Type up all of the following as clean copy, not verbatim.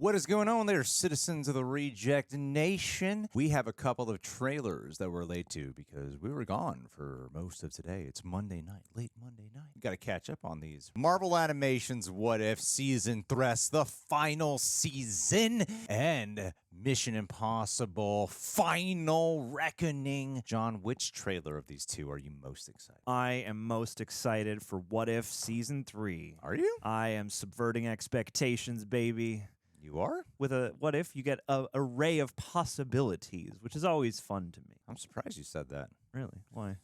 What is going on there, citizens of the Reject Nation? We have a couple of trailers that we're late to because we were gone for most of today. It's Monday night, late Monday night. Got to catch up on these. Marvel Animation's What If Season 3, the final season, and Mission Impossible Final Reckoning. John, which trailer of these two are you most excited? I am most excited for What If Season 3. Are you? I am subverting expectations, baby. You are? With a What If, you get an array of possibilities, which is always fun to me. I'm surprised you said that. Really? Why?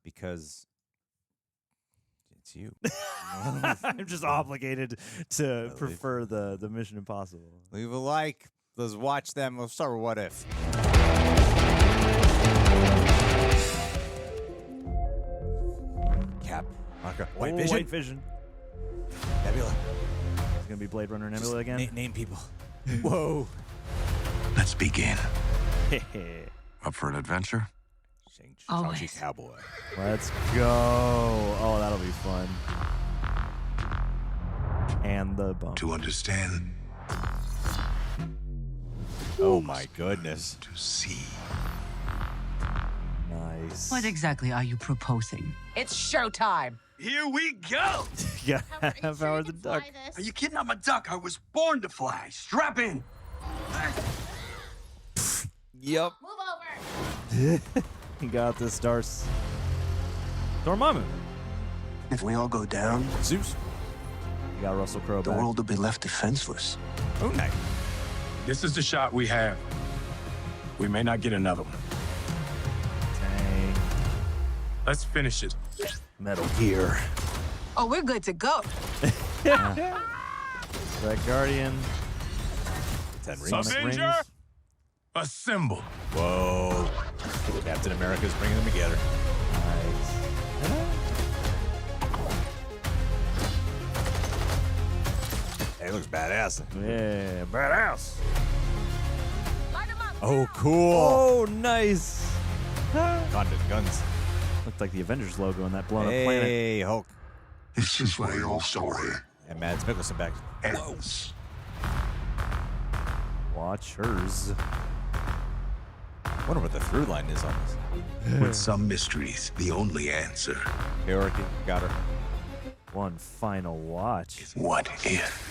Because it's you. I'm just obligated to prefer the Mission Impossible. Leave a like. Let's watch them. We'll start with What If. Cap. Marker. White Vision. White Vision. Nebula. It's going to be Blade Runner Nebula again? Name people. Whoa. Let's begin. Up for an adventure? Shang-Chi Cowboy. Let's go. Oh, that'll be fun. And the bump. To understand. Oh my goodness. To see. Nice. What exactly are you proposing? It's showtime. Here we go! Yeah, Howard, the duck. Are you kidding? I'm a duck. I was born to fly. Strap in. Yep. Move over. You got this, Stars. Dormammu. If we all go down, Zeus. You got Russell Crowe the back. world will be left defenseless. Oh, nice. This is the shot we have. We may not get another one. Dang. Let's finish it. Metal Gear. Oh, we're good to go. Red Guardian. Henry. Avenger, assemble. Whoa. Captain America's bringing them together. Nice. Hey, it looks badass. Yeah, badass. Light 'em up. Oh, cool. Oh, nice. Guns. Looked like the Avengers logo on that blown up planet. Hey, Hulk. This is where your story And Mads Mikkelsen back. ends. Watchers. I wonder what the through line is on this. With some mysteries, the only answer Georgie, got her. One final watch. is what if.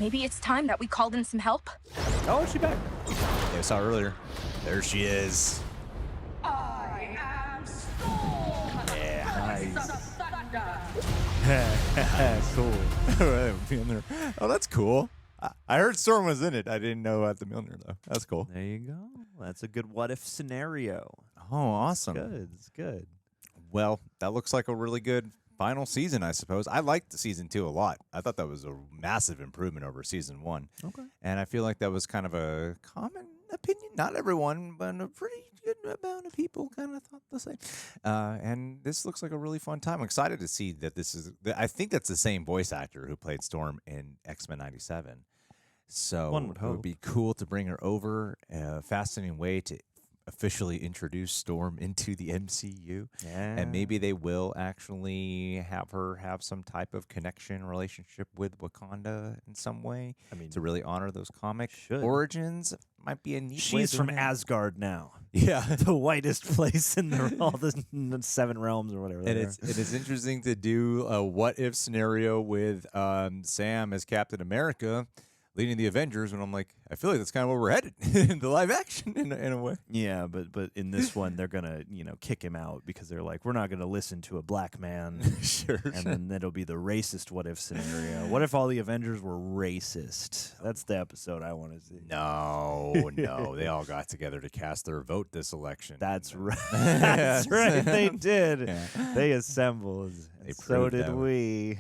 Maybe it's time that we called in some help. Oh, is she back? Yeah, I saw her earlier. There she is. I am Storm. Nice. Cool. Mjolnir. Oh, that's cool. I heard Storm was in it. I didn't know about the Mjolnir, though. That's cool. There you go. That's a good what if scenario. Oh, awesome. Good. It's good. Well, that looks like a really good final season, I suppose. I liked the season 2 a lot. I thought that was a massive improvement over season 1. Okay. And I feel like that was kind of a common opinion. Not everyone, but a pretty good amount of people kind of thought the same. And this looks like a really fun time. I'm excited to see that this is, I think that's the same voice actor who played Storm in X-Men 97. So One would it would hope. be cool to bring her over. Fascinating way to officially introduce Storm into the MCU. Yeah. And maybe they will actually have her have some type of connection, relationship with Wakanda in some way. I mean, To really honor those comic should. origins might be a neat way she's to from do it. Asgard now. Yeah. The whitest place in all the 7 realms or whatever. And they it are. is interesting to do a what if scenario with Sam as Captain America leading the Avengers, and I'm like, I feel like that's kind of where we're headed into live action in a way. Yeah, but in this one they're gonna kick him out because they're like, we're not gonna listen to a black man. Sure. And then it'll be the racist what if scenario. What if all the Avengers were racist? That's the episode I want to see. No, they all got together to cast their vote this election. That's right. That's right. They did. Yeah. They assembled. They And so proved did that. we.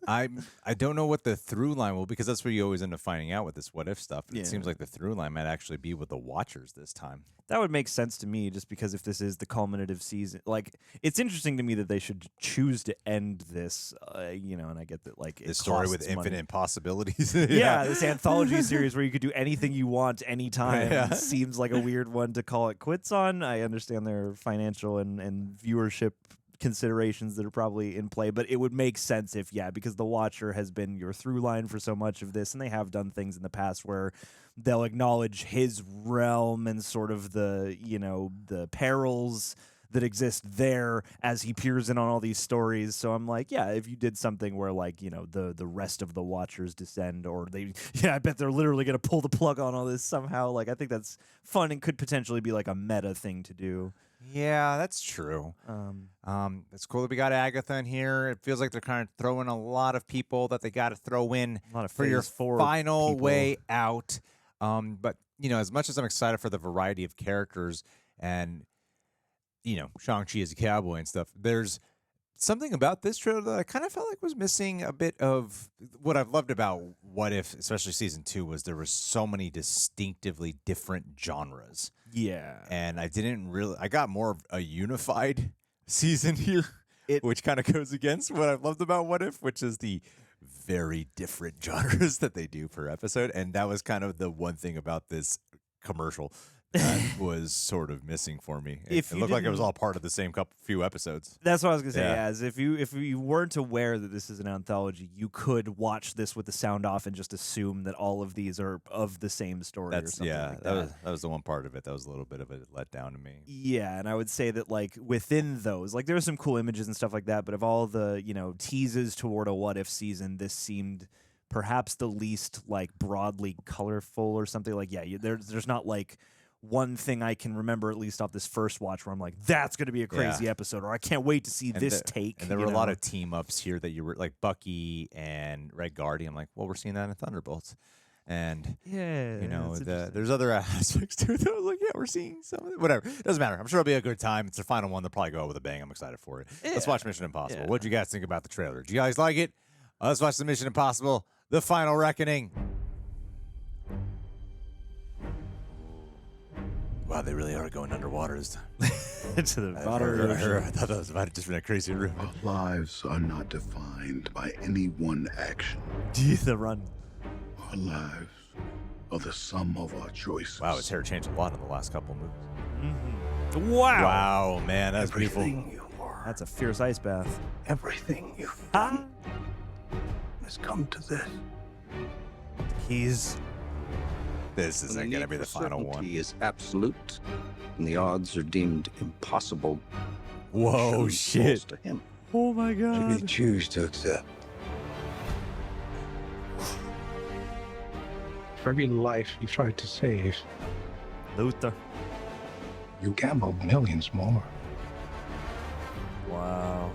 I don't know what the through line will, because that's where you always end up finding out with this what if stuff. It Yeah. seems like the through line might actually be with the Watchers this time. That would make sense to me, just because if this is the culminative season, like, it's interesting to me that they should choose to end this, and I get that, like, This story with costs money. infinite possibilities. Yeah, this anthology series where you could do anything you want anytime Yeah. seems like a weird one to call it quits on. I understand there are financial and viewership considerations that are probably in play, but it would make sense if, because the Watcher has been your through line for so much of this, and they have done things in the past where they'll acknowledge his realm and sort of the perils that exist there as he peers in on all these stories. So I'm like, if you did something where, like, the rest of the Watchers descend, or they, I bet they're literally going to pull the plug on all this somehow. Like, I think that's fun and could potentially be like a meta thing to do. Yeah, that's true. It's cool that we got Agatha in here. It feels like they're kind of throwing a lot of people that they got to throw in A lot of for your Phase 4 final people. way out. But as much as I'm excited for the variety of characters and Shang-Chi as a cowboy and stuff, there's something about this trailer that I kind of felt like was missing a bit of what I've loved about What If, especially season 2, was there was so many distinctively different genres. Yeah. And I got more of a unified season here, which kind of goes against what I've loved about What If, which is the very different genres that they do per episode. And that was kind of the one thing about this commercial that was sort of missing for me. It looked like it was all part of the same few episodes. That's what I was gonna say. Yeah. As if you weren't aware that this is an anthology, you could watch this with the sound off and just assume that all of these are of the same story. Or something like that. That was the one part of it that was a little bit of a letdown to me. Yeah, and I would say that, like, within those, like, there were some cool images and stuff like that, but of all the teases toward a What If season, this seemed perhaps the least, like, broadly colorful or something. Like, there's not like one thing I can remember, at least off this first watch, where I'm like, that's going to be a crazy episode, or I can't wait to see this take. And there were a lot of team ups here that you were like Bucky and Red Guardian. I'm like, well, we're seeing that in Thunderbolts. And, there's other aspects to it that I was like, we're seeing some of it. Whatever. Doesn't matter. I'm sure it'll be a good time. It's the final one. They'll probably go out with a bang. I'm excited for it. Yeah. Let's watch Mission Impossible. Yeah. What'd you guys think about the trailer? Did you guys like it? Let's watch the Mission Impossible, The Final Reckoning. Wow, they really are going underwater this time. to the I bottom. thought that was about to just been a crazy room. Our lives are not defined by any one action. The run. Our lives are the sum of our choices. Wow, his hair changed a lot in the last couple movies. Mm-hmm. Wow. Wow, man, that's beautiful. Everything you were, That's a fierce ice bath. everything you've done has come to this. Keys. This isn't going to be the final one. Is absolute, and the odds are deemed impossible. Whoa, Choose shit. falls to him. Oh my Should god. we choose to accept? For every life you tried to save, Luther. you gambled millions more. Wow.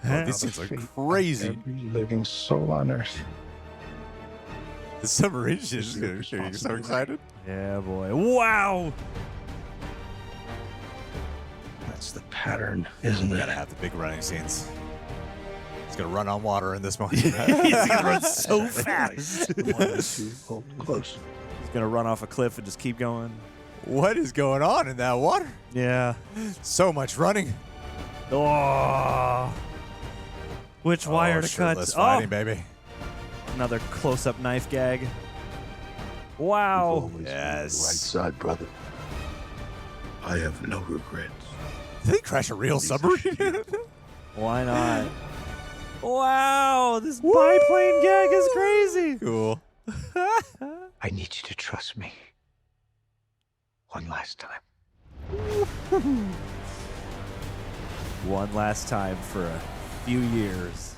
Oh, these things are crazy. Every living soul on Earth. The submarine shit is going to you're so excited. Yeah, boy. Wow. That's the pattern, isn't We're it? going to have the big running scenes. He's going to run on water in this one. He's gonna run so fast. Hold close. He's gonna run off a cliff and just keep going. What is going on in that water? Yeah. So much running. Oh. Which wire to cut? Shirtless fighting, baby. Another close-up knife gag. Wow. Always Yes. on the right side, brother. I have no regrets. Did they crash a real submarine? Why not? Wow, this biplane gag is crazy. Cool. I need you to trust me. One last time. One last time for a few years.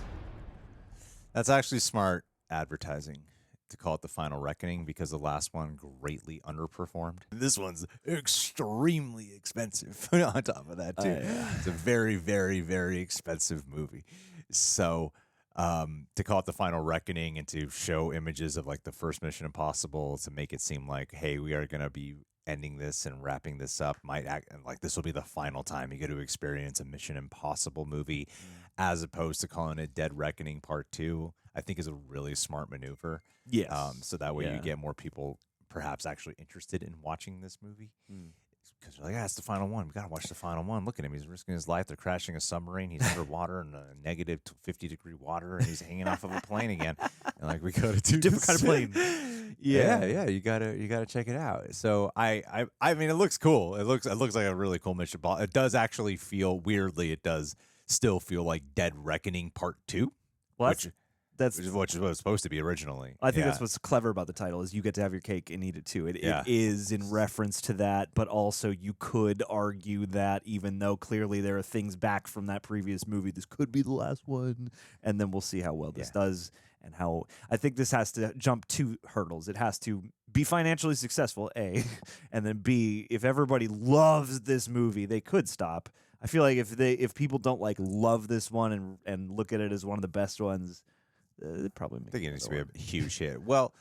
That's actually smart advertising to call it The Final Reckoning, because the last one greatly underperformed. This one's extremely expensive on top of that, too. Yeah. It's a very, very, very expensive movie. So to call it The Final Reckoning and to show images of like the first Mission Impossible to make it seem like, hey, we are going to be ending this and wrapping this up, might act and like this will be the final time you get to experience a Mission Impossible movie as opposed to calling it Dead Reckoning Part 2, I think is a really smart maneuver. Yes. So that way you get more people perhaps actually interested in watching this movie. Because you're like, it's the final one. We got to watch the final one. Look at him. He's risking his life. They're crashing a submarine. He's underwater in a negative 50-degree water, and he's hanging off of a plane again. And like, we got to do different this. kind of plane. Yeah. You gotta check it out. So I mean, it looks cool. It looks like a really cool mission. It does actually feel weirdly. It does still feel like Dead Reckoning Part 2. Well, which is what it was supposed to be originally. I think that's what's clever about the title is you get to have your cake and eat it too. It is in reference to that, but also you could argue that even though clearly there are things back from that previous movie, this could be the last one, and then we'll see how well this does and how I think this has to jump 2 hurdles. It has to be financially successful, A, and then B, if everybody loves this movie, they could stop. I feel like if people don't love this one and look at it as one of the best ones, it probably makes I think it needs to be a huge hit. Well,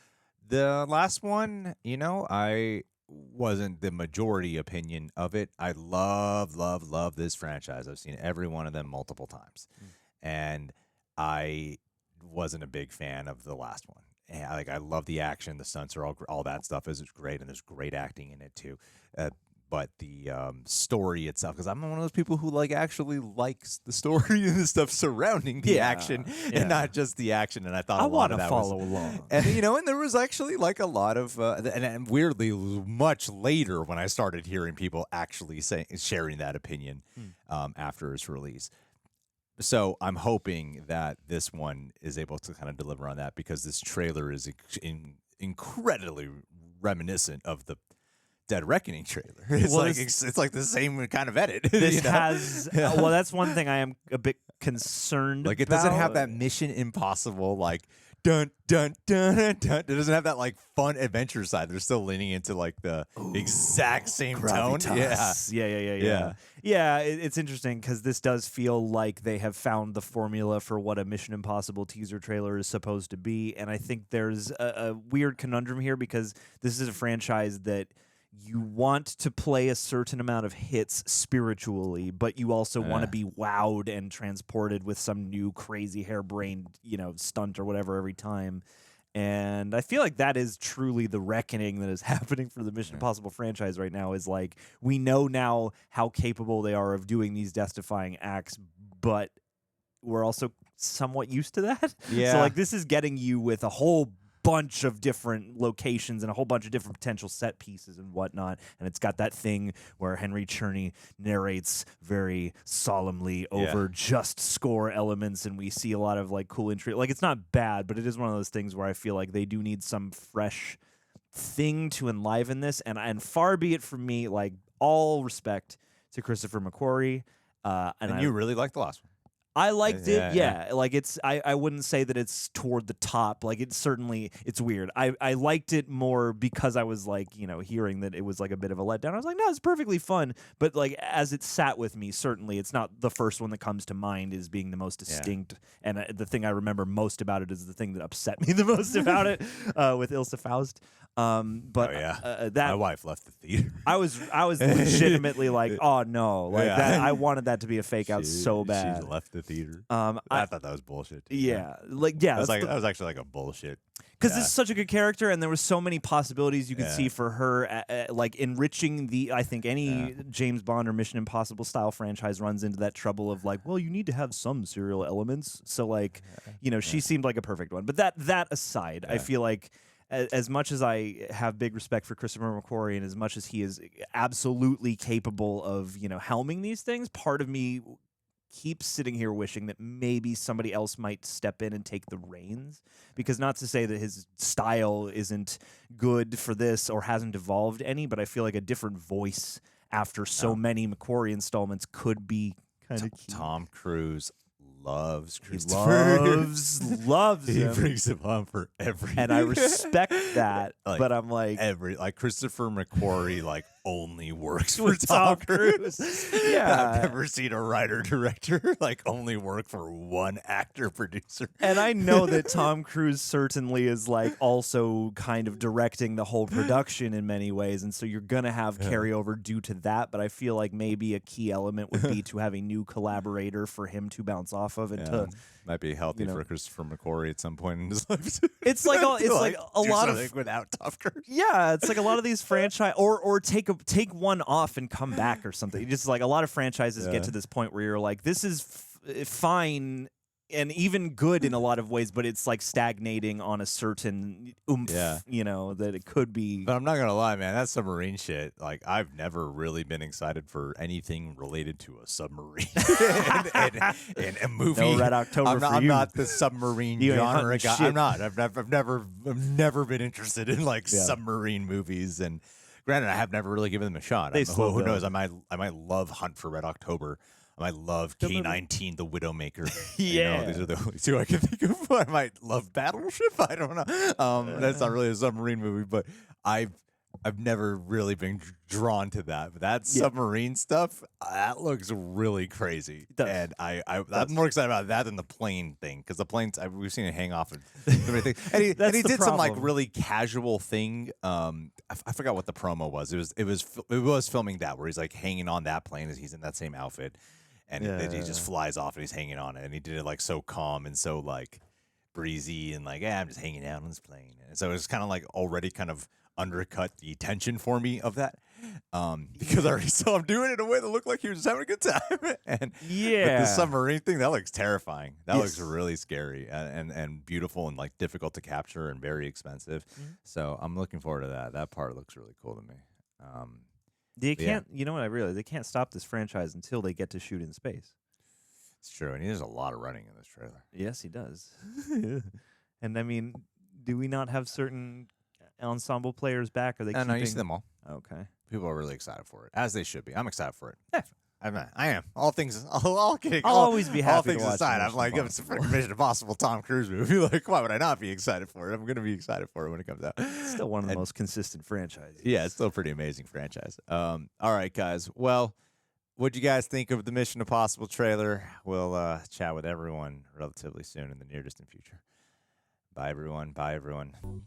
the last one, I wasn't the majority opinion of it. I love this franchise. I've seen every one of them multiple times. And I wasn't a big fan of the last one. And I love the action. The stunts are all that stuff is great, and there's great acting in it too. But the story itself, because I'm one of those people who actually likes the story and the stuff surrounding the action, and not just the action. And I thought I want to follow along, and and there was actually a lot of, and weirdly, much later when I started hearing people actually sharing that opinion after its release. So I'm hoping that this one is able to kind of deliver on that, because this trailer is incredibly reminiscent of the Dead Reckoning trailer. It's like the same kind of edit. This has well, that's one thing I am a bit concerned it about. doesn't have that Mission Impossible dun dun dun dun dun. It doesn't have that fun adventure side. They're still leaning into the exact same tone. Yeah, it's interesting because this does feel like they have found the formula for what a Mission Impossible teaser trailer is supposed to be, and I think there's a weird conundrum here because this is a franchise that you want to play a certain amount of hits spiritually, but you also want to be wowed and transported with some new crazy harebrained, stunt or whatever every time. And I feel like that is truly the reckoning that is happening for the Mission Impossible franchise right now, is we know now how capable they are of doing these death-defying acts, but we're also somewhat used to that. Yeah. So this is getting you with a whole bunch of different locations and a whole bunch of different potential set pieces and whatnot, and it's got that thing where Henry Czerny narrates very solemnly over just score elements, and we see a lot of cool intrigue. It's not bad, but it is one of those things where I feel like they do need some fresh thing to enliven this, and far be it from me, all respect to Christopher McQuarrie, and you really like the last one. I liked it, it's I wouldn't say that it's toward the top. It's weird. I liked it more because I was hearing that it was a bit of a letdown. I was like, no, it's perfectly fun. But as it sat with me, certainly it's not the first one that comes to mind as being the most distinct. And the thing I remember most about it is the thing that upset me the most about it with Ilsa Faust. That my wife left the theater. I was legitimately oh no, that. I wanted that to be a fake out so bad. She left the theater. I thought that was bullshit. That was actually a bullshit. Because this is such a good character, and there were so many possibilities you could see for her, enriching the. I think any James Bond or Mission Impossible style franchise runs into that trouble of you need to have some serial elements. So she seemed like a perfect one. But that aside, I feel like, as much as I have big respect for Christopher McQuarrie, and as much as he is absolutely capable of helming these things, part of me keeps sitting here wishing that maybe somebody else might step in and take the reins, because not to say that his style isn't good for this or hasn't evolved any, but I feel like a different voice after so many McQuarrie installments could be kind of key. Tom Cruise loves Christopher. He loves he him. brings him on for everything. And I respect that, but I'm Christopher McQuarrie only works for With Tom Tom Cruise. Yeah. I've never seen a writer-director like only work for one actor-producer. And I know that Tom Cruise certainly is like also kind of directing the whole production in many ways, and so you're gonna have carryover due to that. But I feel like maybe a key element would be to have a new collaborator for him to bounce off of, and to might be healthy for Christopher McQuarrie at some point in his life. it's like a lot of without Tom Cruise. Yeah, it's like a lot of these franchise or take one off and come back or something. Just like a lot of franchises get to this point where you're like, this is fine and even good in a lot of ways, but it's like stagnating on a certain oomph, you know, that it could be. But I'm not gonna lie, man, that submarine shit, like I've never really been excited for anything related to a submarine and a movie. No Red October I'm not the submarine You ain't genre hunting guy. shit. I'm not. I've never been interested in like submarine movies. And granted, I have never really given them a shot. Who knows? I might love Hunt for Red October. I might love K-19, the Widowmaker. You know, these are the only two I can think of. I might love Battleship. I don't know. That's not really a submarine movie, but I've never really been drawn to that. But that submarine stuff, that looks really crazy. And I'm more excited about that than the plane thing, because the planes, we've seen it hang off and everything. And he did some like really casual thing. I forgot what the promo was. It was filming that where he's like hanging on that plane as he's in that same outfit. And he just flies off and he's hanging on it. And he did it like so calm and so like breezy and like, I'm just hanging out on this plane. And so it's kind of like already kind of undercut the tension for me of that. Because I already saw him doing it in a way that looked like he was just having a good time. And but the submarine thing, that looks terrifying. That looks really scary and beautiful and like difficult to capture and very expensive. So I'm looking forward to that. That part looks really cool to me. They can't, you know what I realized? They can't stop this franchise until they get to shoot in space. It's true, and he does a lot of running in this trailer. Yes, he does. And I mean, do we not have certain ensemble players back? Are they? No, you see them all. Okay. People are really excited for it, as they should be. I'm excited for it. Yeah. I am. All things. I'll always be happy all things to watch aside, I'm like, if it's a freaking Mission Impossible Tom Cruise movie, like, why would I not be excited for it? I'm going to be excited for it when it comes out. It's still one of the most consistent franchises. Yeah, it's still a pretty amazing franchise. All right, guys. Well, what'd you guys think of the Mission Impossible trailer? We'll chat with everyone relatively soon in the near distant future. Bye, everyone. Bye, everyone.